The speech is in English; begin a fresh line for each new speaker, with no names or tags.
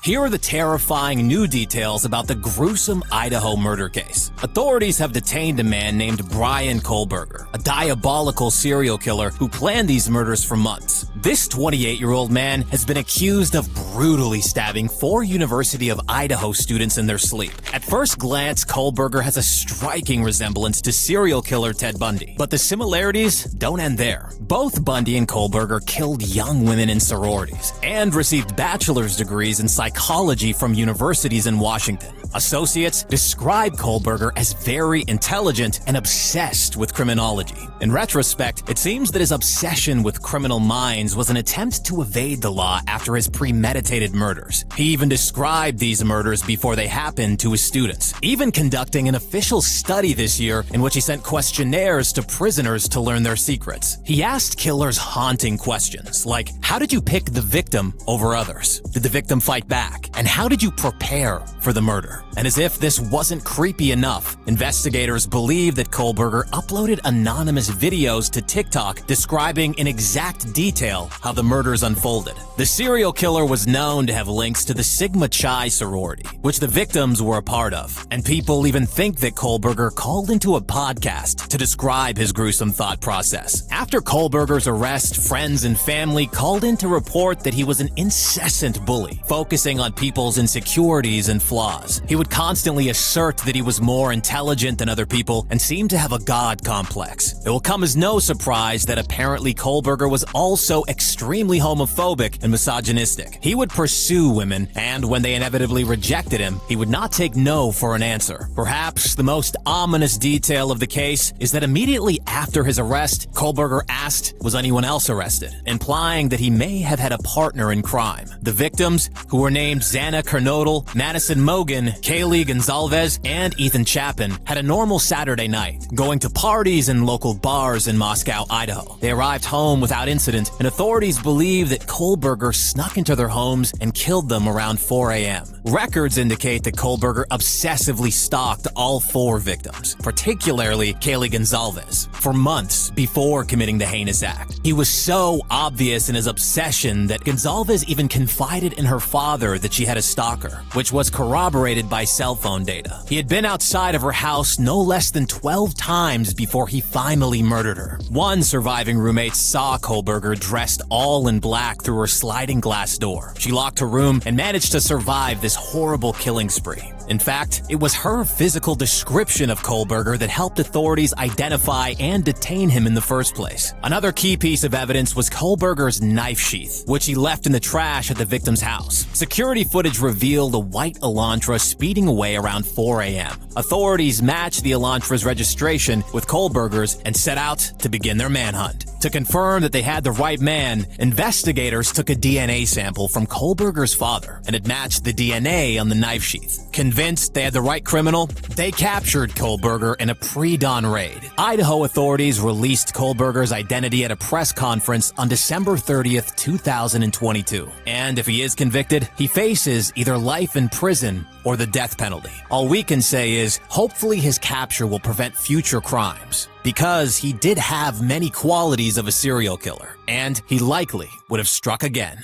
Here are the terrifying new details about the gruesome Idaho murder case. Authorities have detained a man named Brian Kohlberger, a diabolical serial killer who planned these murders for months. This 28-year-old man has been accused of brutally stabbing 4 University of Idaho students in their sleep. At first glance, Kohlberger has a striking resemblance to serial killer Ted Bundy, but the similarities don't end there. Both Bundy and Kohlberger killed young women in sororities and received bachelor's degrees in psychology from universities in Washington. Associates describe Kohlberger as very intelligent and obsessed with criminology. In retrospect, it seems that his obsession with criminal minds was an attempt to evade the law after his premeditated murders. He even described these murders before they happened to his students, even conducting an official study this year in which he sent questionnaires to prisoners to learn their secrets. He asked killers haunting questions like, how did you pick the victim over others? Did the victim fight back? And how did you prepare for the murder? And as if this wasn't creepy enough, investigators believe that Kohlberger uploaded anonymous videos to TikTok describing in exact detail how the murders unfolded. The serial killer was known to have links to the Sigma Chi sorority, which the victims were a part of. And people even think that Kohlberger called into a podcast to describe his gruesome thought process. After Kohlberger's arrest, friends and family called in to report that he was an incessant bully, focusing on people's insecurities and flaws. He would constantly assert that he was more intelligent than other people and seemed to have a god complex. It will come as no surprise that apparently Kohlberger was also extremely homophobic and misogynistic. He would pursue women, and when they inevitably rejected him, he would not take no for an answer. Perhaps the most ominous detail of the case is that immediately after his arrest, Kohlberger asked, was anyone else arrested, implying that he may have had a partner in crime. The victims, who were named Xana Kernodle, Madison Mogan, Kaylee Gonzalez, and Ethan Chapin, had a normal Saturday night, going to parties in local bars in Moscow, Idaho. They arrived home without incident, and authorities believe that Kohlberger snuck into their homes and killed them around 4 a.m. Records indicate that Kohlberger obsessively stalked all 4 victims, particularly Kaylee Gonzalez, for months before committing the heinous act. He was so obvious in his obsession that Gonzalez even confided in her father that she had a stalker, which was corroborated by cell phone data. He had been outside of her house no less than 12 times before he finally murdered her. One surviving roommate saw Kohlberger dressed all in black through her sliding glass door. She locked her room and managed to survive this horrible killing spree. In fact, it was her physical description of Kohlberger that helped authorities identify and detain him in the first place. Another key piece of evidence was Kohlberger's knife sheath, which he left in the trash at the victim's house. Security footage revealed a white Elantra speeding away around 4 a.m. Authorities matched the Elantra's registration with Kohlberger's and set out to begin their manhunt. To confirm that they had the right man, investigators took a DNA sample from Kohlberger's father, and it matched the DNA on the knife sheath. Convinced they had the right criminal, they captured Kohlberger in a pre-dawn raid. Idaho authorities released Kohlberger's identity at a press conference on December 30th, 2022. And if he is convicted, he faces either life in prison or the death penalty. All we can say is, hopefully his capture will prevent future crimes, because he did have many qualities of a serial killer, and he likely would have struck again.